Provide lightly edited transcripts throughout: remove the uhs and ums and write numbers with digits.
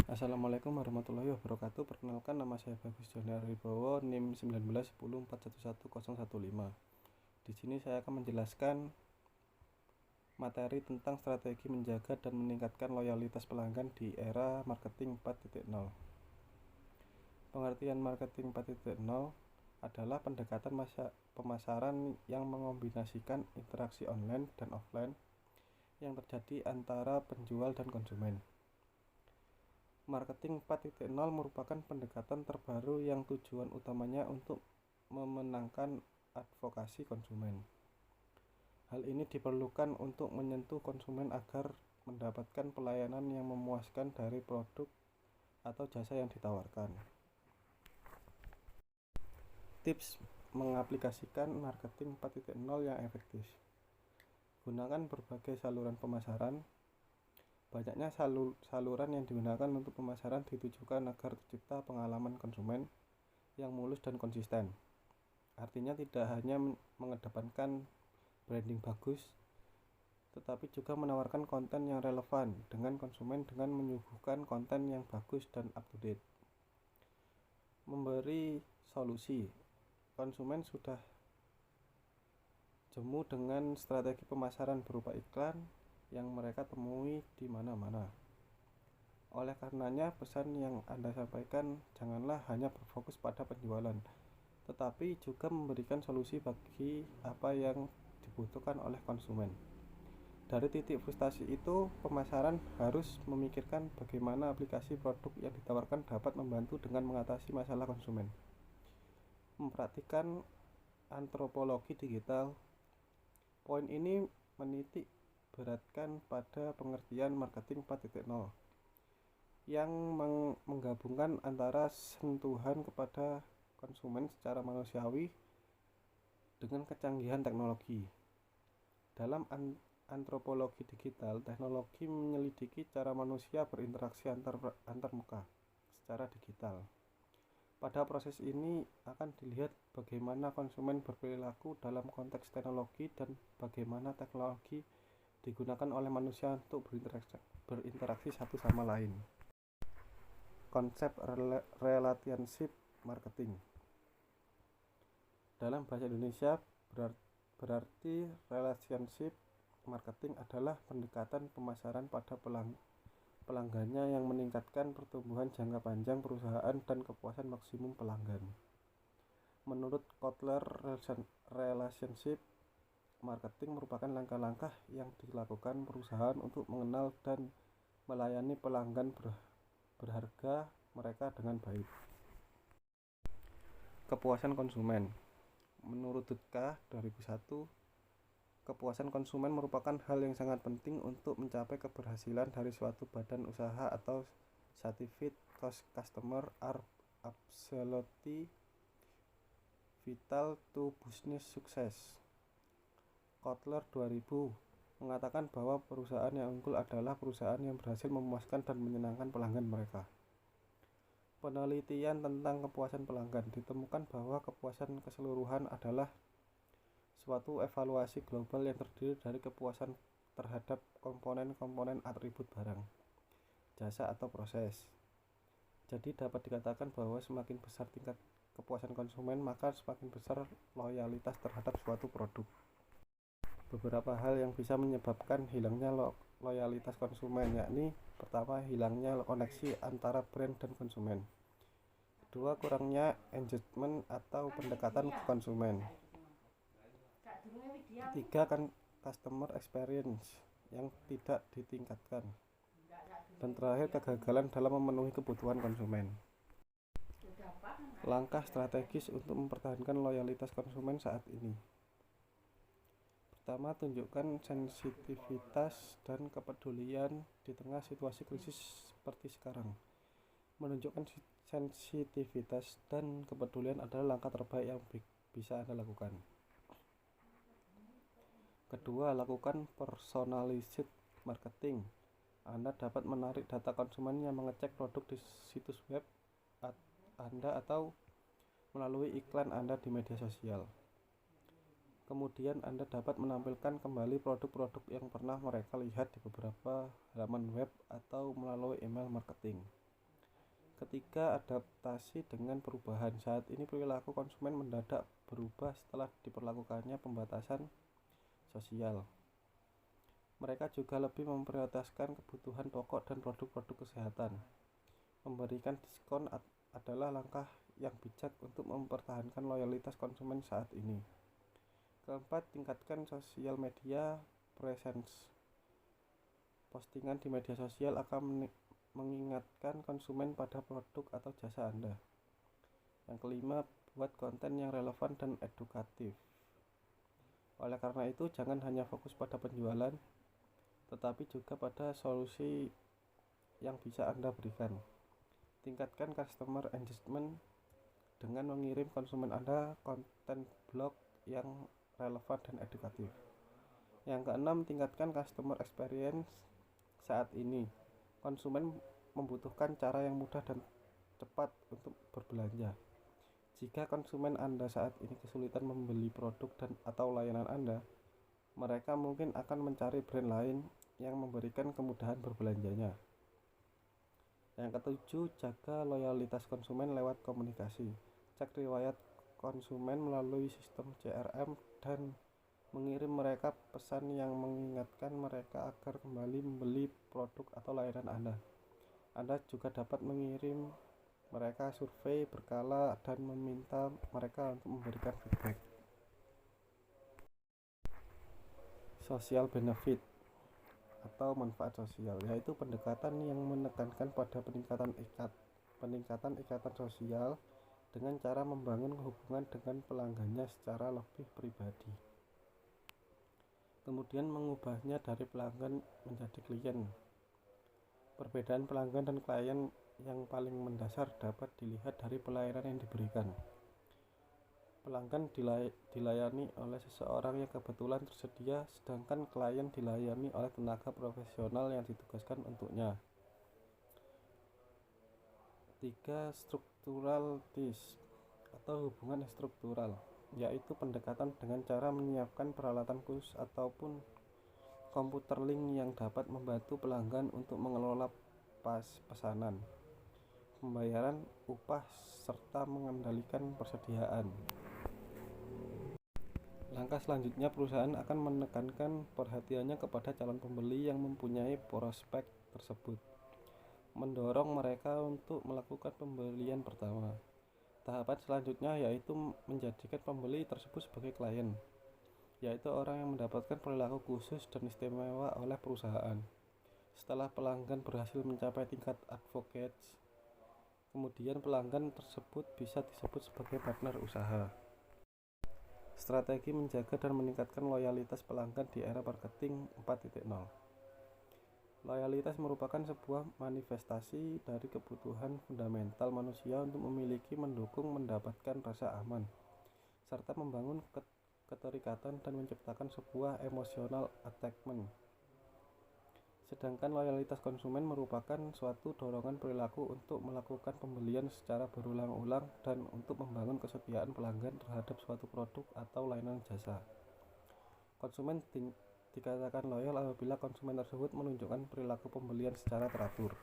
Assalamualaikum warahmatullahi wabarakatuh. Perkenalkan, nama saya Bagus Joniar Wibowo, NIM 1910411115. Di sini saya akan menjelaskan materi tentang strategi menjaga dan meningkatkan loyalitas pelanggan di era marketing 4.0. Pengertian marketing 4.0 adalah pendekatan pemasaran yang mengombinasikan interaksi online dan offline yang terjadi antara penjual dan konsumen. Marketing 4.0 merupakan pendekatan terbaru yang tujuan utamanya untuk memenangkan advokasi konsumen. Hal ini diperlukan untuk menyentuh konsumen agar mendapatkan pelayanan yang memuaskan dari produk atau jasa yang ditawarkan. Tips mengaplikasikan marketing 4.0 yang efektif. Gunakan berbagai saluran pemasaran. Banyaknya saluran yang digunakan untuk pemasaran ditujukan agar tercipta pengalaman konsumen yang mulus dan konsisten. Artinya tidak hanya mengedepankan branding bagus, tetapi juga menawarkan konten yang relevan dengan konsumen dengan menyuguhkan konten yang bagus dan up to date. Memberi solusi. Konsumen sudah jemu dengan strategi pemasaran berupa iklan yang mereka temui di mana-mana. Oleh karenanya, pesan yang Anda sampaikan janganlah hanya berfokus pada penjualan, tetapi juga memberikan solusi bagi apa yang dibutuhkan oleh konsumen. Dari titik frustasi itu, pemasaran harus memikirkan bagaimana aplikasi produk yang ditawarkan dapat membantu dengan mengatasi masalah konsumen. Mempraktikkan antropologi digital. Poin ini menitik beratkan pada pengertian marketing 4.0 yang menggabungkan antara sentuhan kepada konsumen secara manusiawi dengan kecanggihan teknologi. Dalam antropologi digital, teknologi menyelidiki cara manusia berinteraksi antar muka secara digital. Pada proses ini akan dilihat bagaimana konsumen berperilaku dalam konteks teknologi dan bagaimana teknologi digunakan oleh manusia untuk berinteraksi satu sama lain. Konsep relationship marketing. Dalam bahasa Indonesia berarti relationship marketing adalah pendekatan pemasaran pada pelanggannya yang meningkatkan pertumbuhan jangka panjang perusahaan dan kepuasan maksimum pelanggan. Menurut Kotler, relationship marketing merupakan langkah-langkah yang dilakukan perusahaan untuk mengenal dan melayani pelanggan berharga mereka dengan baik. Kepuasan konsumen. Menurut Dudka 2001, kepuasan konsumen merupakan hal yang sangat penting untuk mencapai keberhasilan dari suatu badan usaha atau satisfied customer are absolutely vital to business success. Kotler 2000 mengatakan bahwa perusahaan yang unggul adalah perusahaan yang berhasil memuaskan dan menyenangkan pelanggan mereka. Penelitian tentang kepuasan pelanggan ditemukan bahwa kepuasan keseluruhan adalah suatu evaluasi global yang terdiri dari kepuasan terhadap komponen-komponen atribut barang, jasa atau proses. Jadi dapat dikatakan bahwa semakin besar tingkat kepuasan konsumen, maka semakin besar loyalitas terhadap suatu produk. Beberapa hal yang bisa menyebabkan hilangnya loyalitas konsumen, yakni pertama, hilangnya koneksi antara brand dan konsumen. Kedua, kurangnya engagement atau pendekatan ke konsumen. Ketiga, customer experience yang tidak ditingkatkan. Dan terakhir, kegagalan dalam memenuhi kebutuhan konsumen. Langkah strategis untuk mempertahankan loyalitas konsumen saat ini. Pertama, tunjukkan sensitivitas dan kepedulian di tengah situasi krisis seperti sekarang. Menunjukkan sensitivitas dan kepedulian adalah langkah terbaik yang bisa Anda lakukan. Kedua, lakukan personalized marketing. Anda dapat menarik data konsumen yang mengecek produk di situs web Anda atau melalui iklan Anda di media sosial. Kemudian Anda dapat menampilkan kembali produk-produk yang pernah mereka lihat di beberapa halaman web atau melalui email marketing. Ketiga, adaptasi dengan perubahan. Saat ini perilaku konsumen mendadak berubah setelah diberlakukannya pembatasan sosial. Mereka juga lebih memprioritaskan kebutuhan pokok dan produk-produk kesehatan. Memberikan diskon adalah langkah yang bijak untuk mempertahankan loyalitas konsumen saat ini. Keempat, tingkatkan sosial media presence. Postingan di media sosial akan mengingatkan konsumen pada produk atau jasa Anda. Yang kelima, buat konten yang relevan dan edukatif. Oleh karena itu, jangan hanya fokus pada penjualan, tetapi juga pada solusi yang bisa Anda berikan. Tingkatkan customer engagement dengan mengirim konsumen Anda konten blog yang relevan dan edukatif. Yang keenam, tingkatkan customer experience. Saat ini, konsumen membutuhkan cara yang mudah dan cepat untuk berbelanja. Jika konsumen Anda saat ini kesulitan membeli produk dan atau layanan Anda, mereka mungkin akan mencari brand lain yang memberikan kemudahan berbelanjanya. Yang ketujuh, jaga loyalitas konsumen lewat komunikasi. Cek riwayat konsumen melalui sistem CRM dan mengirim mereka pesan yang mengingatkan mereka agar kembali membeli produk atau layanan Anda. Anda juga dapat mengirim mereka survei berkala dan meminta mereka untuk memberikan feedback. Social benefit atau manfaat sosial, yaitu pendekatan yang menekankan pada peningkatan ikatan sosial dengan cara membangun hubungan dengan pelanggannya secara lebih pribadi. Kemudian mengubahnya dari pelanggan menjadi klien. Perbedaan pelanggan dan klien yang paling mendasar dapat dilihat dari pelayanan yang diberikan. Pelanggan dilayani oleh seseorang yang kebetulan tersedia, sedangkan klien dilayani oleh tenaga profesional yang ditugaskan untuknya. 3. Structural ties atau hubungan struktural, yaitu pendekatan dengan cara menyiapkan peralatan khusus ataupun komputer link yang dapat membantu pelanggan untuk mengelola pesanan, pembayaran, upah, serta mengendalikan persediaan. Langkah selanjutnya, perusahaan akan menekankan perhatiannya kepada calon pembeli yang mempunyai prospek tersebut, mendorong mereka untuk melakukan pembelian pertama. Tahapan selanjutnya yaitu menjadikan pembeli tersebut sebagai klien, yaitu orang yang mendapatkan perilaku khusus dan istimewa oleh perusahaan. Setelah pelanggan berhasil mencapai tingkat advocates, kemudian pelanggan tersebut bisa disebut sebagai partner usaha. Strategi menjaga dan meningkatkan loyalitas pelanggan di era marketing 4.0. Loyalitas merupakan sebuah manifestasi dari kebutuhan fundamental manusia untuk memiliki, mendukung, mendapatkan rasa aman, serta membangun keterikatan dan menciptakan sebuah emotional attachment. Sedangkan loyalitas konsumen merupakan suatu dorongan perilaku untuk melakukan pembelian secara berulang-ulang dan untuk membangun kesetiaan pelanggan terhadap suatu produk atau layanan jasa. Konsumen dikatakan loyal apabila konsumen tersebut menunjukkan perilaku pembelian secara teratur.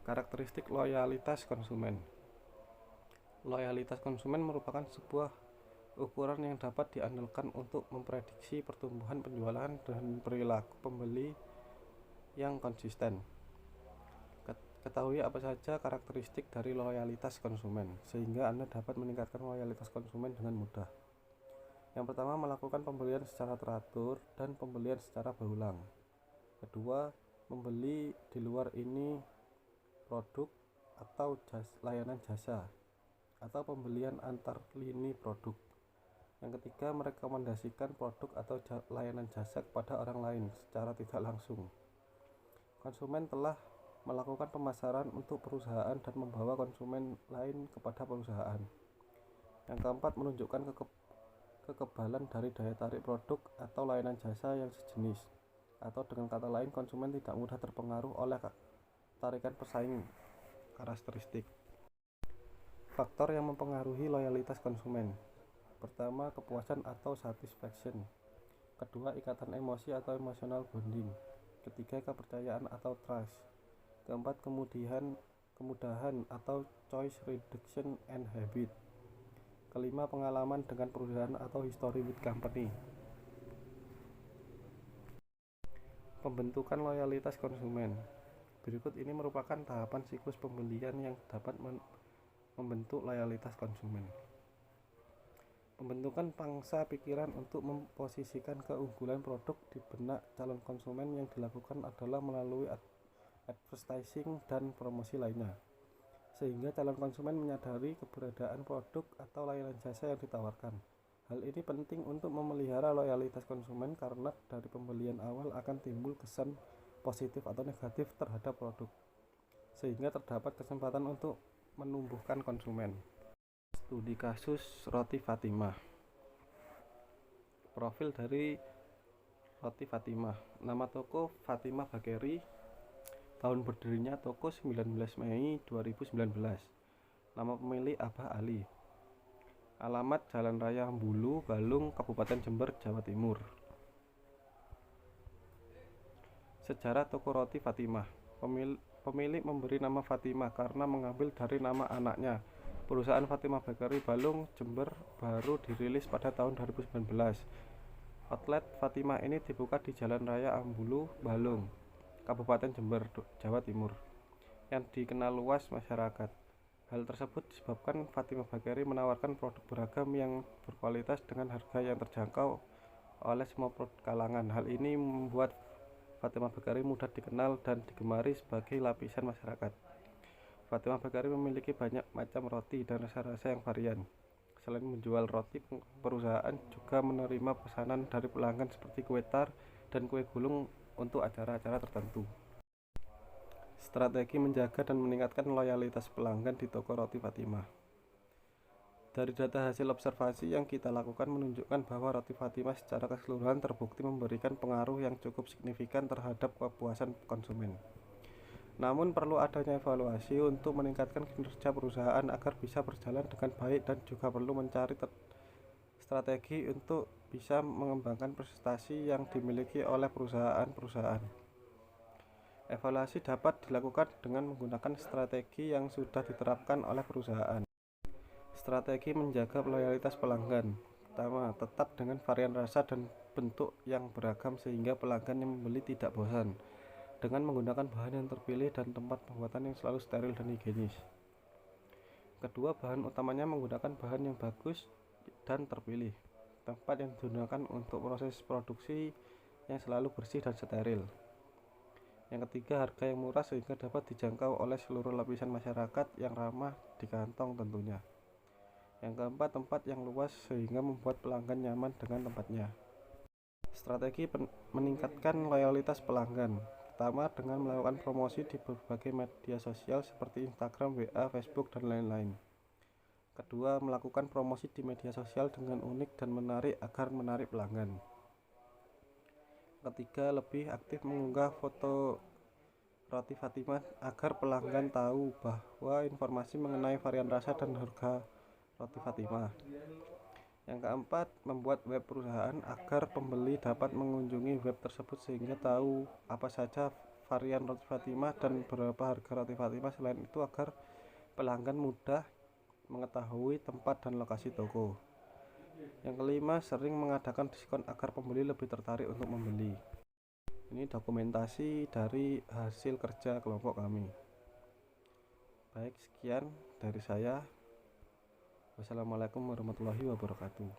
Karakteristik loyalitas konsumen. Loyalitas konsumen merupakan sebuah ukuran yang dapat diandalkan untuk memprediksi pertumbuhan penjualan dan perilaku pembeli yang konsisten. Ketahui apa saja karakteristik dari loyalitas konsumen, sehingga Anda dapat meningkatkan loyalitas konsumen dengan mudah. Yang pertama, melakukan pembelian secara teratur dan pembelian secara berulang. Kedua, membeli di luar ini produk atau layanan jasa, atau pembelian antar lini produk. Yang ketiga, merekomendasikan produk atau layanan jasa kepada orang lain secara tidak langsung. Konsumen telah melakukan pemasaran untuk perusahaan dan membawa konsumen lain kepada perusahaan. Yang keempat, menunjukkan kekebalan dari daya tarik produk atau layanan jasa yang sejenis, atau dengan kata lain, konsumen tidak mudah terpengaruh oleh tarikan pesaing. Karakteristik faktor yang mempengaruhi loyalitas konsumen. Pertama, kepuasan atau satisfaction. Kedua, ikatan emosi atau emotional bonding. Ketiga, kepercayaan atau trust. Keempat, kemudahan atau choice reduction and habit. Kelima, pengalaman dengan perusahaan atau history with company. Pembentukan loyalitas konsumen. Berikut ini merupakan tahapan siklus pembelian yang dapat membentuk loyalitas konsumen. Pembentukan pangsa pikiran untuk memposisikan keunggulan produk di benak calon konsumen yang dilakukan adalah melalui advertising dan promosi lainnya, sehingga calon konsumen menyadari keberadaan produk atau layanan jasa yang ditawarkan. Hal ini penting untuk memelihara loyalitas konsumen karena dari pembelian awal akan timbul kesan positif atau negatif terhadap produk, sehingga terdapat kesempatan untuk menumbuhkan konsumen. Studi kasus Roti Fatimah. Profil dari Roti Fatimah. Nama toko Fatimah Bakery. Tahun berdirinya toko 19 Mei 2019. Nama pemilik Abah Ali. Alamat Jalan Raya Bulu, Balung, Kabupaten Jember, Jawa Timur. Sejarah toko Roti Fatimah. Pemilik memberi nama Fatimah karena mengambil dari nama anaknya. Perusahaan Fatimah Bakery Balung, Jember baru dirilis pada tahun 2019. Outlet Fatimah ini dibuka di Jalan Raya Ambulu, Balung, Kabupaten Jember, Jawa Timur, yang dikenal luas masyarakat. Hal tersebut disebabkan Fatimah Bakery menawarkan produk beragam yang berkualitas dengan harga yang terjangkau oleh semua kalangan. Hal ini membuat Fatimah Bakery mudah dikenal dan digemari sebagai lapisan masyarakat. Fatimah Bakery memiliki banyak macam roti dan rasa-rasa yang varian. Selain menjual roti, perusahaan juga menerima pesanan dari pelanggan seperti kue tar dan kue gulung untuk acara-acara tertentu. Strategi menjaga dan meningkatkan loyalitas pelanggan di toko Roti Fatimah. Dari data hasil observasi yang kita lakukan menunjukkan bahwa Roti Fatimah secara keseluruhan terbukti memberikan pengaruh yang cukup signifikan terhadap kepuasan konsumen. Namun perlu adanya evaluasi untuk meningkatkan kinerja perusahaan agar bisa berjalan dengan baik dan juga perlu mencari strategi untuk bisa mengembangkan prestasi yang dimiliki oleh perusahaan-perusahaan. Evaluasi dapat dilakukan dengan menggunakan strategi yang sudah diterapkan oleh perusahaan. Strategi menjaga loyalitas pelanggan. Pertama, tetap dengan varian rasa dan bentuk yang beragam sehingga pelanggan yang membeli tidak bosan, dengan menggunakan bahan yang terpilih dan tempat pembuatan yang selalu steril dan higienis. Kedua, bahan utamanya menggunakan bahan yang bagus dan terpilih. Tempat yang digunakan untuk proses produksi yang selalu bersih dan steril. Yang ketiga, harga yang murah sehingga dapat dijangkau oleh seluruh lapisan masyarakat yang ramah di kantong tentunya. Yang keempat, tempat yang luas sehingga membuat pelanggan nyaman dengan tempatnya. Strategi meningkatkan loyalitas pelanggan. Pertama, dengan melakukan promosi di berbagai media sosial seperti Instagram, WA, Facebook, dan lain-lain. Kedua, melakukan promosi di media sosial dengan unik dan menarik agar menarik pelanggan. Ketiga, lebih aktif mengunggah foto Roti Fatimah agar pelanggan tahu bahwa informasi mengenai varian rasa dan harga Roti Fatimah. Yang keempat, membuat web perusahaan agar pembeli dapat mengunjungi web tersebut sehingga tahu apa saja varian Roti Fatimah dan berapa harga Roti Fatimah. Selain itu agar pelanggan mudah mengetahui tempat dan lokasi toko. Yang kelima, sering mengadakan diskon agar pembeli lebih tertarik untuk membeli. Ini dokumentasi dari hasil kerja kelompok kami. Baik, sekian dari saya. Wassalamualaikum warahmatullahi wabarakatuh.